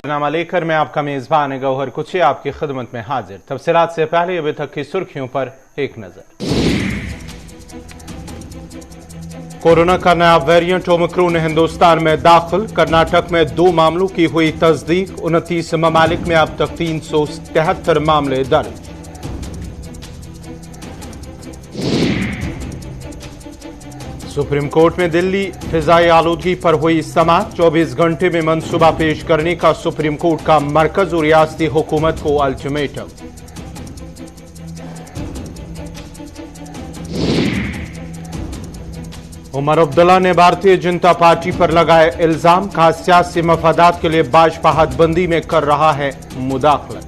खबरनामा लेकर मैं आपका मेजबान गौहर कुछी आपकी खिदमत में हाजिर। तफसीलात से पहले अभी तक की सुर्खियों पर एक नजर। कोरोना का नया वेरिएंट ओमिक्रॉन हिंदुस्तान में दाखिल। कर्नाटक में 2 मामलों की हुई तस्दीक। 29 ममालिक में अब तक 373 मामले दर्ज। सुप्रीम कोर्ट में दिल्ली फिजाई आलूदगी पर हुई समाअत। 24 घंटे में मंसूबा पेश करने का सुप्रीम कोर्ट का मरकज और रियासती हुकूमत को अल्टीमेटम। उमर अब्दुल्ला ने भारतीय जनता पार्टी पर लगाए इल्जाम। कहा सियासी मफादात के लिए भाजपा हदबंदी में कर रहा है मुदाखलत।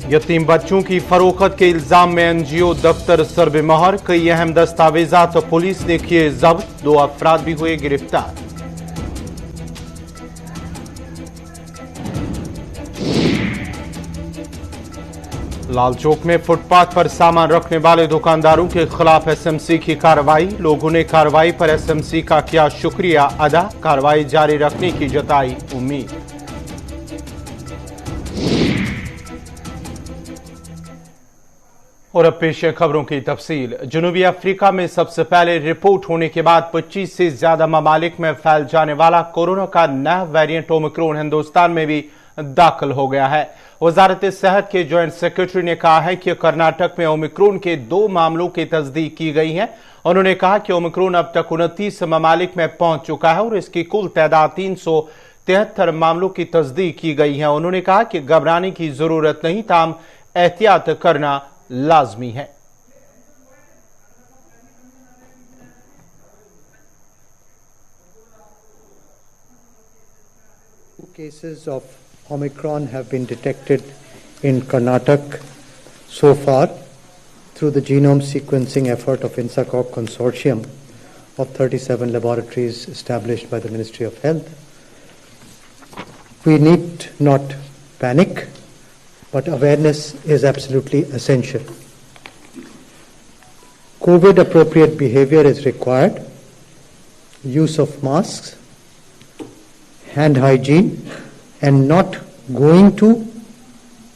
यतीम बच्चों की फरोख्त के इल्जाम में एनजीओ दफ्तर सरबेमोहर। कई अहम दस्तावेजात पुलिस ने किए जब्त। 2 अफराद भी हुए गिरफ्तार। लाल चौक में फुटपाथ पर सामान रखने वाले दुकानदारों के खिलाफ एसएमसी की कार्रवाई। लोगों ने कार्रवाई पर एसएमसी का किया शुक्रिया अदा। कार्रवाई जारी रखने की जताई उम्मीद। और अब पेश है खबरों की तफसील। जनूबी अफ्रीका में सबसे पहले रिपोर्ट होने के बाद 25 से ज्यादा ममालिक में फैल जाने वाला कोरोना का नया वेरिएंट ओमिक्रॉन हिंदुस्तान में भी दाखिल हो गया है। वजारत सेहत के ज्वाइंट सेक्रेटरी ने कहा है कि कर्नाटक में ओमिक्रॉन के 2 मामलों की तस्दीक की गई है। उन्होंने कहा कि ओमिक्रॉन अब तक 29 ममालिक में पहुंच चुका है और इसकी कुल तादाद 373 मामलों की तस्दीक की गई है। उन्होंने कहा कि घबराने की जरूरत नहीं, ताम एहतियात करना लाजमी है। Cases of Omicron have been detected in Karnataka so far through the genome sequencing effort of INSACOG consortium of 37 laboratories established by the Ministry of Health. We need not panic, but awareness is absolutely essential. COVID appropriate behavior is required. Use of masks, hand hygiene, and not going to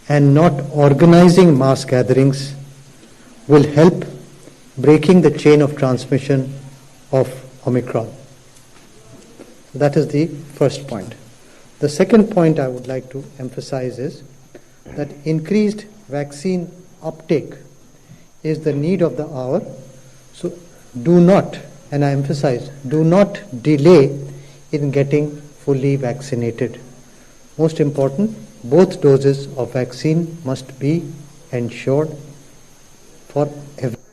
and not organizing mass gatherings will help breaking the chain of transmission of Omicron. That is the first point. The second point I would like to emphasize is that increased vaccine uptake is the need of the hour. So do not, and I emphasize, do not delay in getting fully vaccinated. Most important, both doses of vaccine must be ensured for everyone.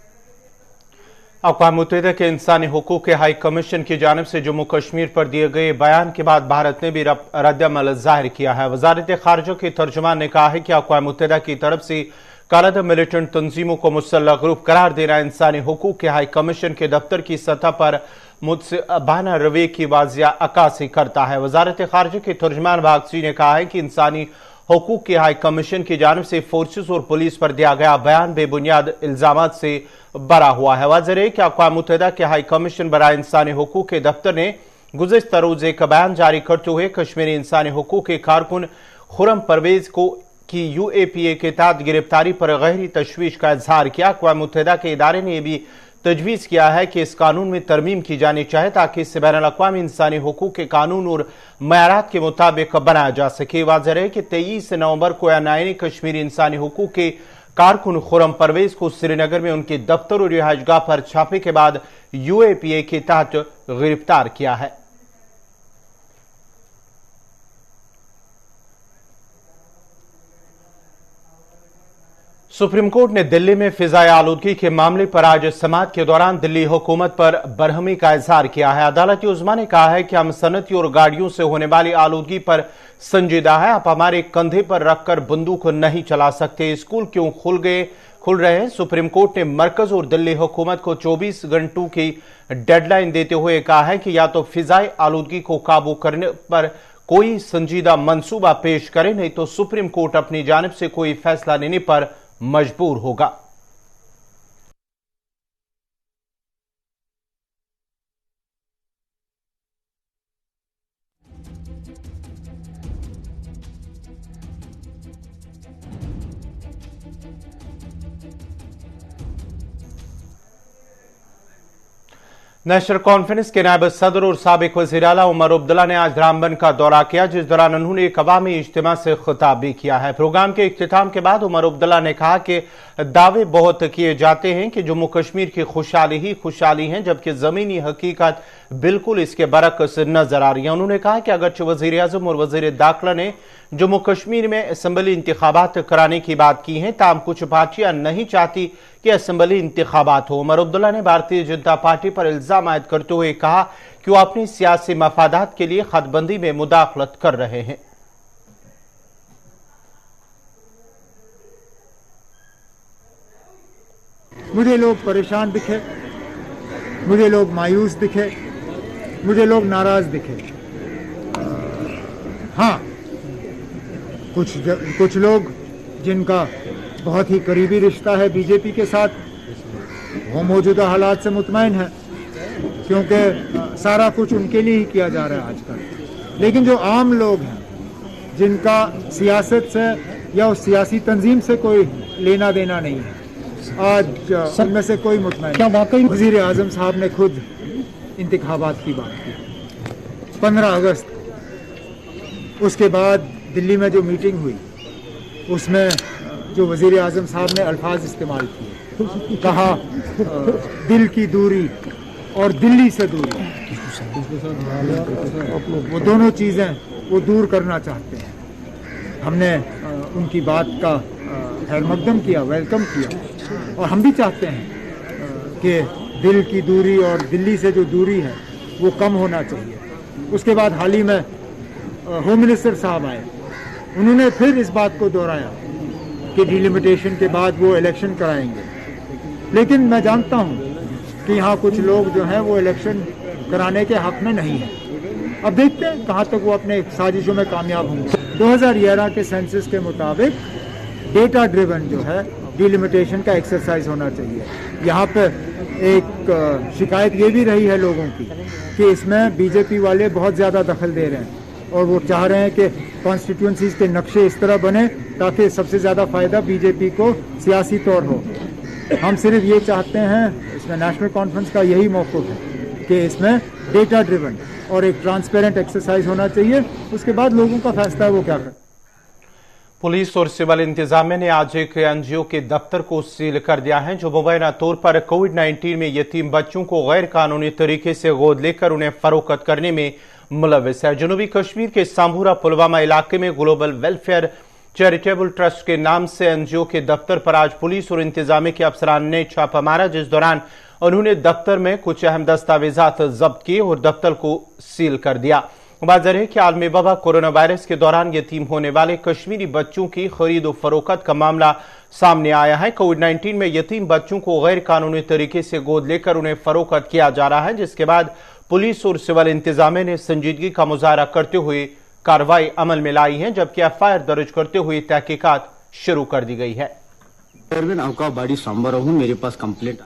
अक़वाम मुत्तहिदा के इंसानी हुकूक के high commission की जानिब से जम्मू कश्मीर पर दिए गए बयान के बाद भारत ने भी रद्द-ए-अमल जाहिर किया है। वजारत खारजा के तर्जुमान ने कहा है कि अक़वाम मुत्तहिदा की तरफ से कालादम मिलिटेंट तंजीमों को मुसल्लह ग्रुप करार देना इंसानी हुकूक के हाई कमीशन के दफ्तर की सतह पर मुतअब्बाना रवैये की वाज़िया अक्कासी करता है। वजारत खारजा के तर्जुमान बागची ने कहा है कि इंसानी हुकूक के हाई कमीशन की जानिब से फोर्सेस और पुलिस पर दिया गया बयान बेबुनियाद इल्जामात से बरा हुआ है। वाज़ेह है कि अक़वाम मुत्तहिदा के हाई कमीशन बराए इंसानी हुकूक के दफ्तर ने गुज़िश्ता रोज एक बयान जारी करते हुए कश्मीरी इंसानी हुकूक के कारकुन खुर्रम परवेज को की UAPA के तहत गिरफ्तारी पर गहरी तशवीश का इजहार किया। अक़वाम मुत्तहिदा के इदारे ने यह भी तजवीज़ किया है कि इस कानून में तरमीम की जानी चाहिए ताकि इसे बैनुल-अक़वामी इंसानी हुकूक के कानून और मयारात के मुताबिक बनाया जा सके। वाज़ेह है कि 23 नवंबर को NIA ने कश्मीरी इंसानी हुकूक के कारकुन खुर्रम परवेज को श्रीनगर में उनके दफ्तर और रिहाइशगाह पर छापे के बाद UAPA के तहत गिरफ्तार किया है। सुप्रीम कोर्ट ने दिल्ली में फिजाई आलूदगी के मामले पर आज समाअत के दौरान दिल्ली हुकूमत पर बरहमी का इजहार किया है। अदालती उज़्मा ने कहा है कि हम सनती और गाड़ियों से होने वाली आलूदगी पर संजीदा है। आप हमारे कंधे पर रखकर बंदूक नहीं चला सकते। स्कूल क्यों खुल रहे हैं? सुप्रीम कोर्ट ने मरकज और दिल्ली हुकूमत को 24 घंटों की डेडलाइन देते हुए कहा है कि या तो फिजाई आलूदगी को काबू करने पर कोई संजीदा मंसूबा पेश करे, नहीं तो सुप्रीम कोर्ट अपनी जानिब से कोई फैसला लेने पर मजबूर होगा। नेशनल कॉन्फ्रेंस के नायब सदर और साबिक वज़ीर आला उमर अब्दुल्ला ने आज रामबन का दौरा किया, जिस दौरान उन्होंने एक अवामी इज्तिमा से खिताब भी किया है। प्रोग्राम के इख्तिताम के बाद उमर अब्दुल्ला ने कहा कि दावे बहुत किए जाते हैं कि जम्मू कश्मीर की खुशहाली ही खुशहाली है, जबकि जमीनी हकीकत बिल्कुल इसके बरक्स नजर आ रही है। उन्होंने कहा कि अगरचे वज़ीर आज़म और वज़ीर दाखिला ने जम्मू कश्मीर में असम्बली इंतखाबात कराने की बात की है, ताहम कुछ पार्टियां नहीं चाहती कि असम्बली इंतखाबात हो। उमर अब्दुल्ला ने भारतीय जनता पार्टी पर इल्जाम आयद करते हुए कहा कि वो अपनी सियासी मफादात के लिए खतबंदी में मुदाखलत कर रहे हैं। मुझे लोग परेशान दिखे, मुझे लोग मायूस दिखे, मुझे लोग नाराज दिखे। हाँ, कुछ लोग जिनका बहुत ही करीबी रिश्ता है बीजेपी के साथ, वो मौजूदा हालात से मुतमईन है, क्योंकि सारा कुछ उनके लिए ही किया जा रहा है आजकल। लेकिन जो आम लोग हैं, जिनका सियासत से या उस सियासी तंजीम से कोई लेना देना नहीं है, आज उनमें से कोई मुतमईन। क्या वाकई वज़ीर आज़म साहब ने खुद इंतखाबात की बात की 15 अगस्त, उसके बाद दिल्ली में जो मीटिंग हुई उसमें जो वज़ीर आज़म साहब ने अल्फाज इस्तेमाल किए, कहा दिल की दूरी और दिल्ली से दूरी, वो दोनों चीज़ें वो दूर करना चाहते हैं। हमने उनकी बात का खैर मकदम किया, वेलकम किया, और हम भी चाहते हैं कि दिल की दूरी और दिल्ली से जो दूरी है वो कम होना चाहिए। उसके बाद हाल ही में होम मिनिस्टर साहब आए, उन्होंने फिर इस बात को दोहराया कि डिलिमिटेशन के बाद वो इलेक्शन कराएंगे। लेकिन मैं जानता हूँ कि यहाँ कुछ लोग जो हैं वो इलेक्शन कराने के हक में नहीं हैं। अब देखते हैं कहाँ तक वो अपने साजिशों में कामयाब होंगे। 2011 के सेंसस के मुताबिक डेटा ड्रिवन जो है डिलिमिटेशन का एक्सरसाइज होना चाहिए। यहाँ पे एक शिकायत ये भी रही है लोगों की कि इसमें बीजेपी वाले बहुत ज़्यादा दखल दे रहे हैं और वो चाह रहे हैं कि कॉन्स्टिट्यूंसीज के नक्शे इस तरह बने ताकि सबसे ज़्यादा फ़ायदा बीजेपी को सियासी तौर हो। हम सिर्फ ये चाहते हैं, इसमें नेशनल कॉन्फ्रेंस का यही मौक़िफ़ है कि इसमें डेटा ड्रिवन और एक ट्रांसपेरेंट एक्सरसाइज होना चाहिए। उसके बाद लोगों का फैसला है वो क्या करें। पुलिस और सिविल इंतजामिया ने आज एक एनजीओ के दफ्तर को सील कर दिया है, जो मुबैना तौर पर कोविड-19 में यतीम बच्चों को गैर कानूनी तरीके से गोद लेकर उन्हें फरोख्त करने में मुलविस है। जनूबी कश्मीर के सांभूरा पुलवामा इलाके में ग्लोबल वेलफेयर चैरिटेबल ट्रस्ट के नाम से एनजीओ के दफ्तर पर आज पुलिस और इंतजामिया के अफसरान ने छापा मारा, जिस दौरान उन्होंने दफ्तर में कुछ अहम दस्तावेजात जब्त किए और दफ्तर को सील कर दिया। बाज़र है कि आलमी वबा कोरोना वायरस के दौरान यतीम होने वाले कश्मीरी बच्चों की खरीद और फरोख्त का मामला सामने आया है। कोविड-19 में यतीम बच्चों को गैर कानूनी तरीके से गोद लेकर उन्हें फरोख्त किया जा रहा है, जिसके बाद पुलिस और सिविल इंतजामिया ने संजीदगी का मुजाहरा करते हुए कार्रवाई अमल में लाई है, जबकि एफआईआर दर्ज करते हुए तहकीकात शुरू कर दी गई है। आपका बड़ी सांबर हूँ, मेरे पास कंप्लेंट